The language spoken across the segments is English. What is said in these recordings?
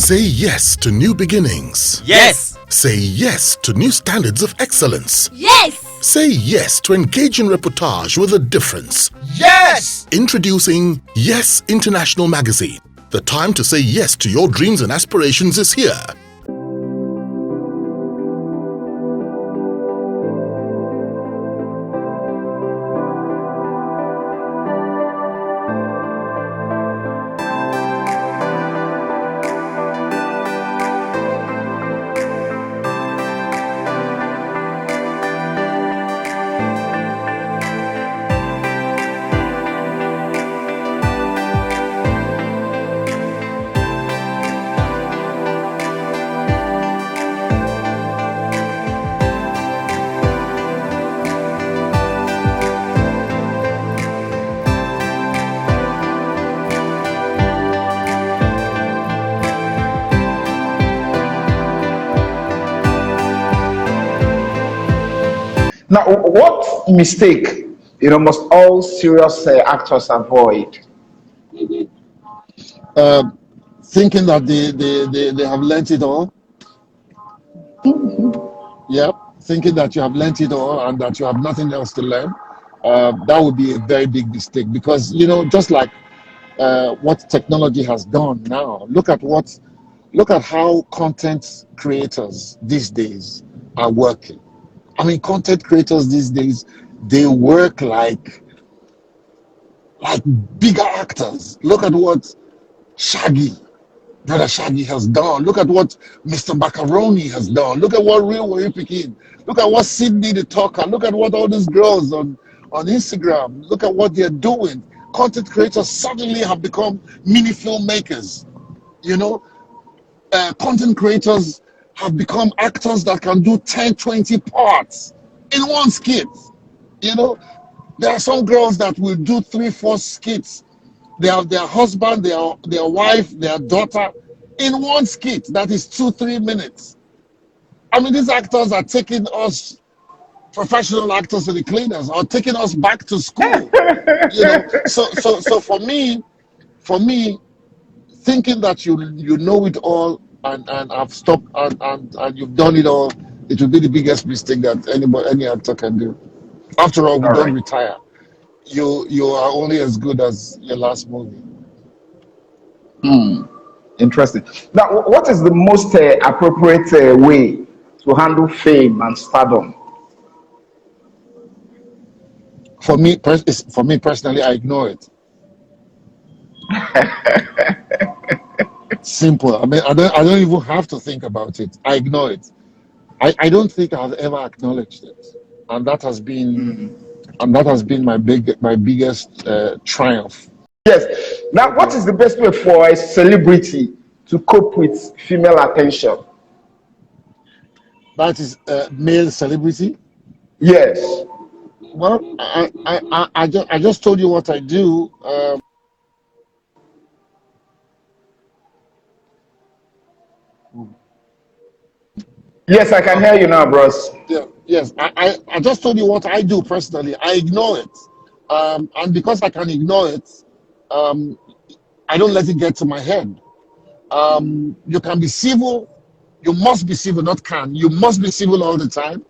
Say yes to new beginnings. Yes. Say yes to new standards of excellence. Yes. Say yes to engaging reportage with a difference. Yes. Introducing Yes International Magazine. The time to say yes to your dreams and aspirations is here. Now, what mistake, must all serious actors avoid? Thinking that they have learnt it all. Yep, thinking that you have learnt it all and that you have nothing else to learn. That would be a very big mistake because, just like what technology has done now, look at how content creators these days are working. I mean, content creators these days, they work like bigger actors. Look at what Brother Shaggy has done. Look at what Mr. Macaroni has done. Look at what Real Way Picking. Look at what Sydney the Talker. Look at what all these girls on Instagram. Look at what they're doing. Content creators suddenly have become mini filmmakers. Content creators have become actors that can do 10, 20 parts in one skit. There are some girls that will do 3, 4 skits. They have their husband, their wife, their daughter in one skit that is 2, 3 minutes. I mean, these actors are taking us professional actors to the cleaners or taking us back to school. So for me, thinking that you know it all and have stopped and you've done it all, it will be the biggest mistake that any actor can do. After all, we don't retire. You are only as good as your last movie. Interesting. Now, what is the most appropriate way to handle fame and stardom? For me personally, I ignore it. Simple. I mean, I don't even have to think about it. I ignore it. I don't think I've ever acknowledged it, and that has been my biggest triumph. Yes. Now, what is the best way for a celebrity to cope with female attention? That is male celebrity. Yes. Well, I just told you what I do. Yes, I can hear you now, bros. Yeah, yes, I just told you what I do personally. I ignore it, and because I can ignore it, I don't let it get to my head. You can be civil. You must be civil, not can. You must be civil all the time,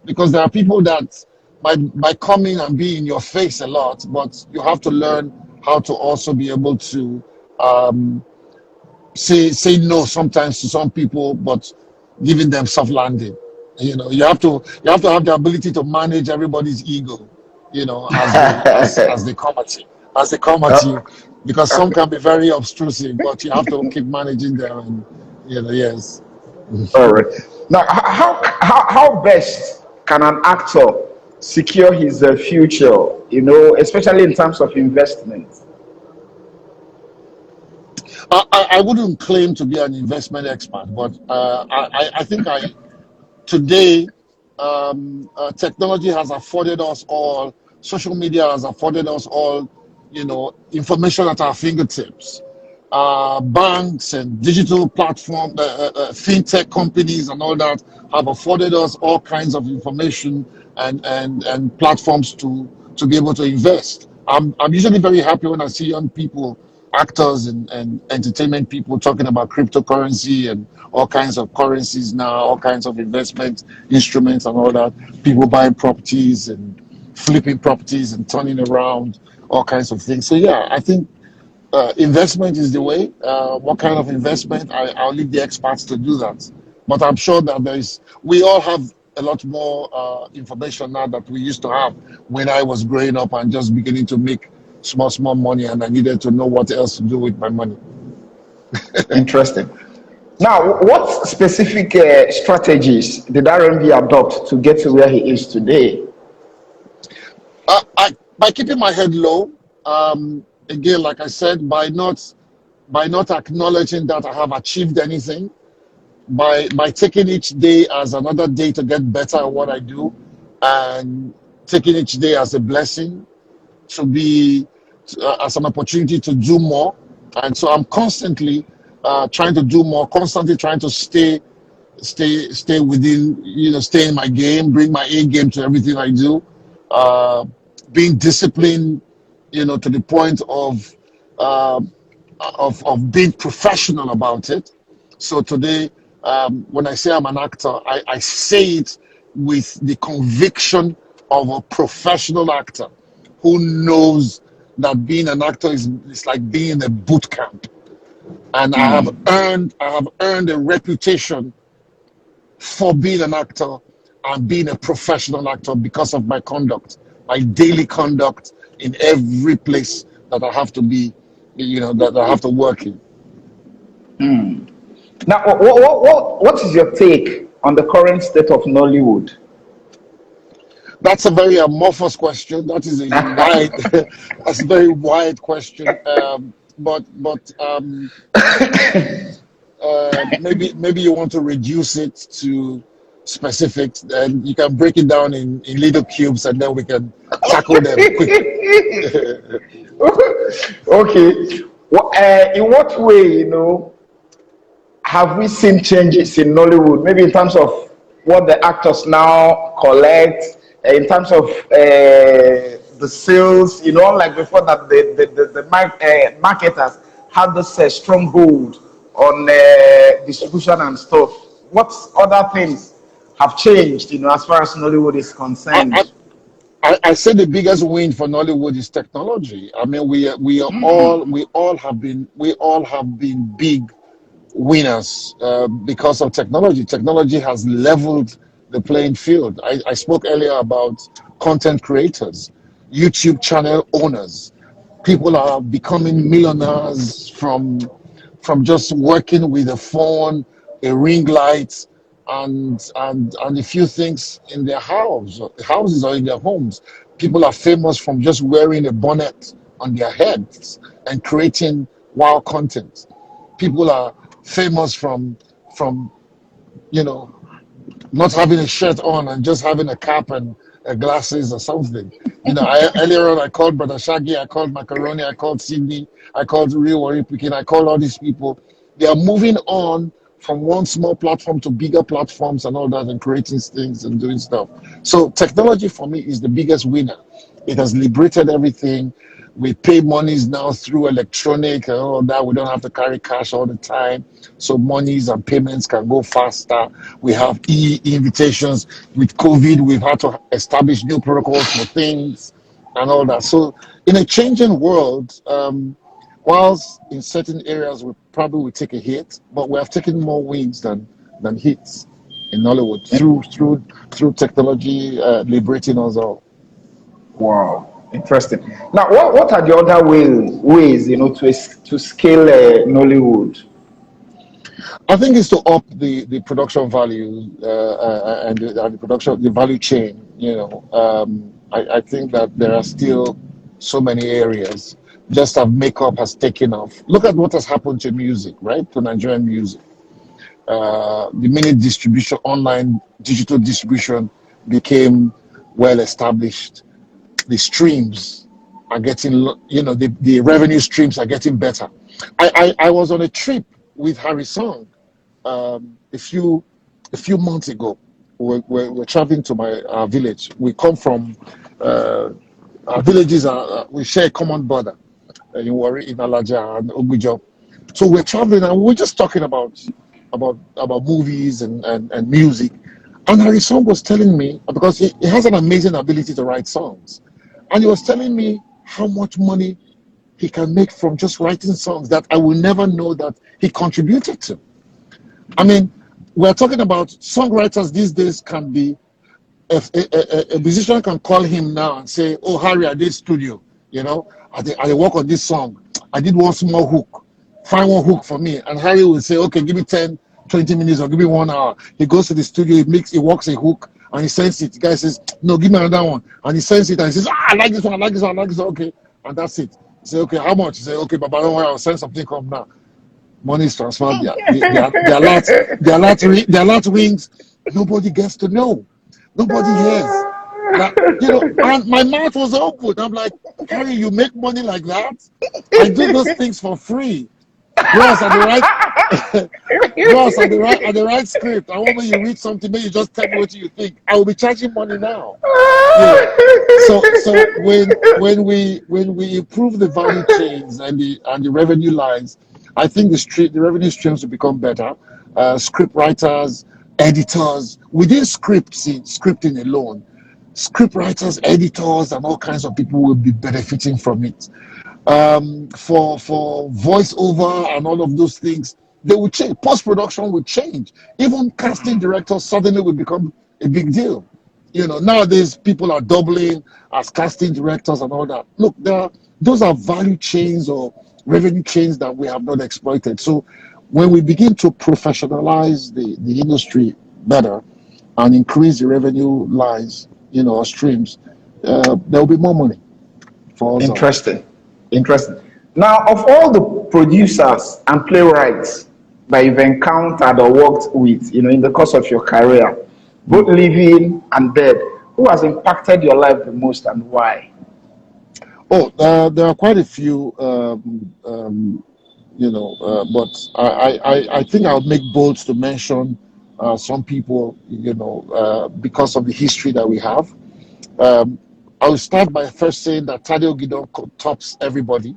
because there are people that might come in and be in your face a lot, but you have to learn how to also be able to say no sometimes to some people, but giving them soft landing. You have to have the ability to manage everybody's ego, as they come at you, because some can be very obtrusive, but you have to keep managing them, and yes. All right. Now, how best can an actor secure his future? Especially in terms of investment. I wouldn't claim to be an investment expert, but I think today technology has afforded us all, social media has afforded us all, information at our fingertips. Banks and digital platform, fintech companies and all that have afforded us all kinds of information and platforms to be able to invest. I'm usually very happy when I see young people actors and entertainment people talking about cryptocurrency and all kinds of currencies now, all kinds of investment instruments and all that. People buying properties and flipping properties and turning around all kinds of things. So yeah, I think investment is the way. What kind of investment? I'll leave the experts to do that. But I'm sure that we all have a lot more information now that we used to have when I was growing up and just beginning to make small money, and I needed to know what else to do with my money. Interesting. Now, what specific strategies did RMV adopt to get to where he is today? By keeping my head low, again, like I said, by not acknowledging that I have achieved anything, by taking each day as another day to get better at what I do, and taking each day as a blessing, to be as an opportunity to do more. And so I'm constantly trying to do more, constantly trying to stay within, stay in my game, bring my A game to everything I do, being disciplined, to the point of being professional about it. So today, when I say I'm an actor, I say it with the conviction of a professional actor who knows that being an actor is like being in a boot camp. And I have earned a reputation for being an actor and being a professional actor because of my conduct, my daily conduct in every place that I have to be, that I have to work in. Now, what is your take on the current state of Nollywood? That's a very amorphous question. That is a wide, that's a very wide question. Maybe you want to reduce it to specifics, and you can break it down in little cubes, and then we can tackle them quickly. Okay. In what way, have we seen changes in Nollywood? Maybe in terms of what the actors now collect, in terms of the sales, like before that the marketers had this stronghold on distribution and stuff. What other things have changed, as far as Nollywood is concerned? I say the biggest win for Nollywood is technology. I mean, we all have been big winners because of technology. Technology has leveled the playing field. I spoke earlier about content creators, YouTube channel owners. People are becoming millionaires from just working with a phone, a ring light, and a few things in their houses or in their homes. People are famous from just wearing a bonnet on their heads and creating wild content. People are famous from not having a shirt on and just having a cap and glasses or something. Earlier on I called Brother Shaggy, I called Macaroni, I called Sydney, I called Real Warrior Picking, I called all these people. They are moving on from one small platform to bigger platforms and all that, and creating things and doing stuff. So technology for me is the biggest winner. It has liberated everything. We pay monies now through electronic and all that. We don't have to carry cash all the time. So monies and payments can go faster. We have e-invitations. With COVID, we've had to establish new protocols for things and all that. So in a changing world, whilst in certain areas we probably will take a hit, but we have taken more wins than hits in Nollywood through technology liberating us all. Wow. Interesting. Now, what are the other ways to scale Nollywood? I think it's to up the production value and the value chain. I think that there are still so many areas. Just as makeup has taken off. Look at what has happened to music, right? To Nigerian music. The minute distribution, online digital distribution became well established, the streams are getting, the revenue streams are getting better. I was on a trip with Harry Song a few months ago. We're traveling to our village. We come from our villages we share a common border. in Warri, in Alaja, and Ogujo. So we're traveling and we're just talking about movies and music. And Harry Song was telling me, because he has an amazing ability to write songs, and he was telling me how much money he can make from just writing songs that I will never know that he contributed to. I mean, we're talking about songwriters these days can be, a musician can call him now and say, "Oh, Harry, I did studio, I work on this song. I did one small hook. Find one hook for me." And Harry will say, "Okay, give me 10, 20 minutes or give me 1 hour." He goes to the studio, he works a hook, and he sends it. The guy says, "No, give me another one." And he sends it and he says, "Ah, I like this one, I like this one, I like this one." Okay. And that's it. He say, "Okay, how much?" He say, "Okay, Baba, don't worry, I'll send something come now." Money is transferred. Their lot rings. Nobody gets to know. Nobody hears. That, and my mouth was open. I'm like, "Harry, you make money like that? I do those things for free." Bros, at the right, bros, at the right script. I want when you read something, maybe you just tell me what you think. I will be charging money now. So when we improve the value chains and the revenue lines, I think the revenue streams will become better. Script writers, editors, within scripting alone, script writers, editors, and all kinds of people will be benefiting from it. For voiceover and all of those things, they will change. Post production will change. Even casting directors suddenly will become a big deal. Nowadays people are doubling as casting directors and all that. Look, those are value chains or revenue chains that we have not exploited. So when we begin to professionalize the industry better and increase the revenue lines, or streams, there will be more money for us all. Interesting. Now, of all the producers and playwrights that you've encountered or worked with, in the course of your career, both living and dead, who has impacted your life the most and why? Oh, there are quite a few, but I think I would make bold to mention some people, because of the history that we have. I will start by first saying that Tadeo Gideon tops everybody.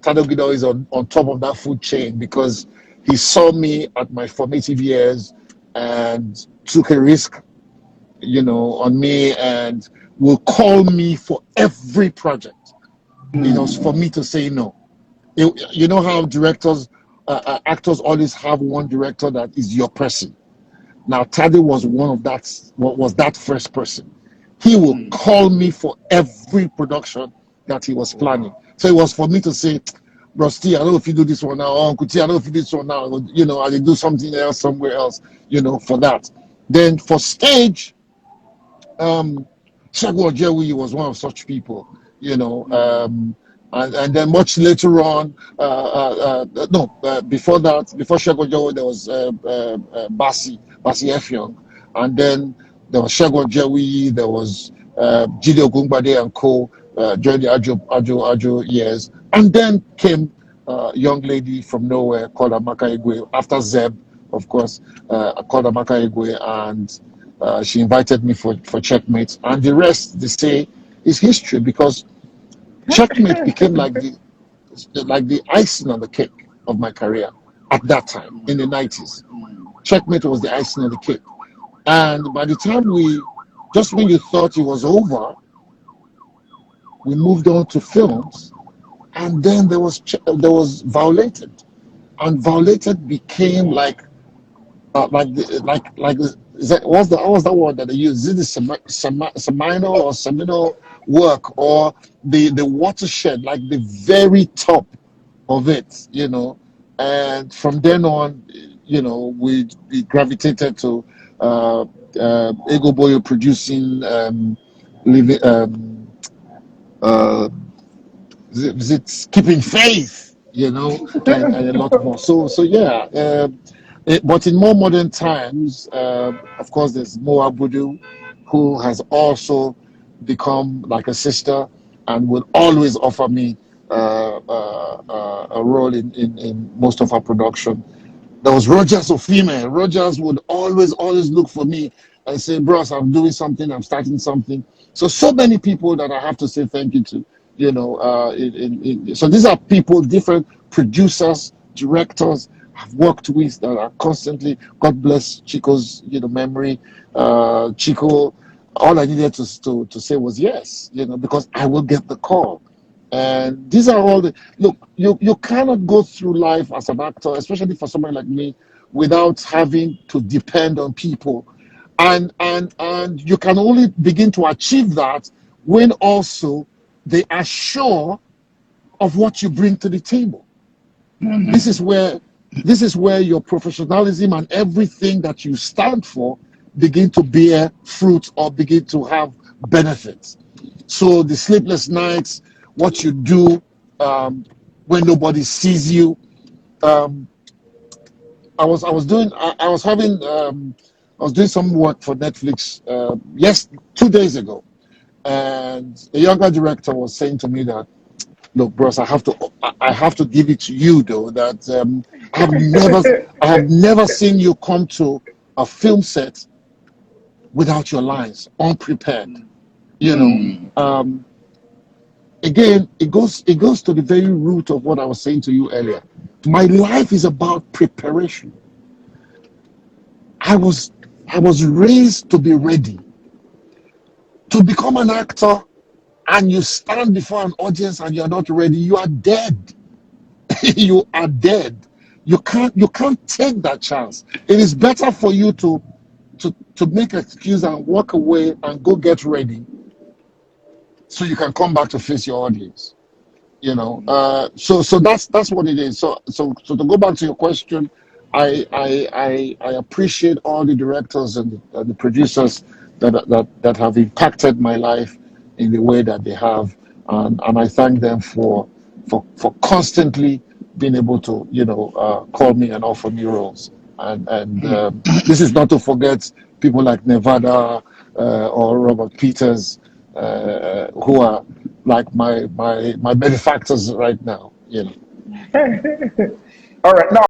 Tadeo Gideon is on top of that food chain because he saw me at my formative years and took a risk, on me and will call me for every project. For me to say no. You know how directors, actors always have one director that is your person. Now, Tade was that first person. He will call me for every production that he was planning. So it was for me to say, "Rusty, I don't know if you do this one now. Oh, Kuti, I don't know if you do this one now. I did do something else somewhere else, for that." Then for stage, Shagwa Jewi was one of such people, and then much later on, before that, before Shagwa Jewi, there was Basi Effiong, and then there was Shagwa Jewi, there was Jide Ogungbade and co. During the Ajo years, and then came a young lady from nowhere called Amaka Igwe after Zeb, of course, called Amaka Igwe, and she invited me for Checkmate, and the rest, they say, is history because Checkmate became like the icing on the cake of my career at that time in the 90s. Checkmate was the icing on the cake, and by the time just when you thought it was over, we moved on to films, and then there was Violated, and Violated became like what was that word that they use? Is it the seminal work or the watershed, like the very top of it, And from then on, we gravitated to Ego Boyo producing living. Is it Keeping Faith, and a lot more. So yeah. But in more modern times, of course, there's Mo Abudu, who has also become like a sister and will always offer me a role in most of our production. There was Rogers Ofime. Rogers would always look for me and say, "Bros, I'm doing something, I'm starting something." So many people that I have to say thank you to, So these are people, different producers, directors I've worked with that are constantly. God bless Chico's memory. Chico, all I needed to say was yes, because I will get the call. And these are all the look. You cannot go through life as an actor, especially for someone like me, without having to depend on people, and you can only begin to achieve that when also they are sure of what you bring to the table. This is where your professionalism and everything that you stand for begin to bear fruit or begin to have benefits. So the sleepless nights, what you do when nobody sees you. Um, I was doing some work for Netflix 2 days ago, and a younger director was saying to me that, look, bros, I have to give it to you though that I have never seen you come to a film set without your lines, unprepared. Again, it goes to the very root of what I was saying to you earlier. My life is about preparation. I was raised to be ready. To become an actor and you stand before an audience and you're not ready, you are dead. You are dead. You can't take that chance. It is better for you to make an excuse and walk away and go get ready so you can come back to face your audience. So that's what it is. So to go back to your question, I appreciate all the directors and the producers that have impacted my life in the way that they have, and I thank them for constantly being able to call me and offer me roles. And this is not to forget people like Nevada or Robert Peters, who are like my benefactors right now. All right. Now,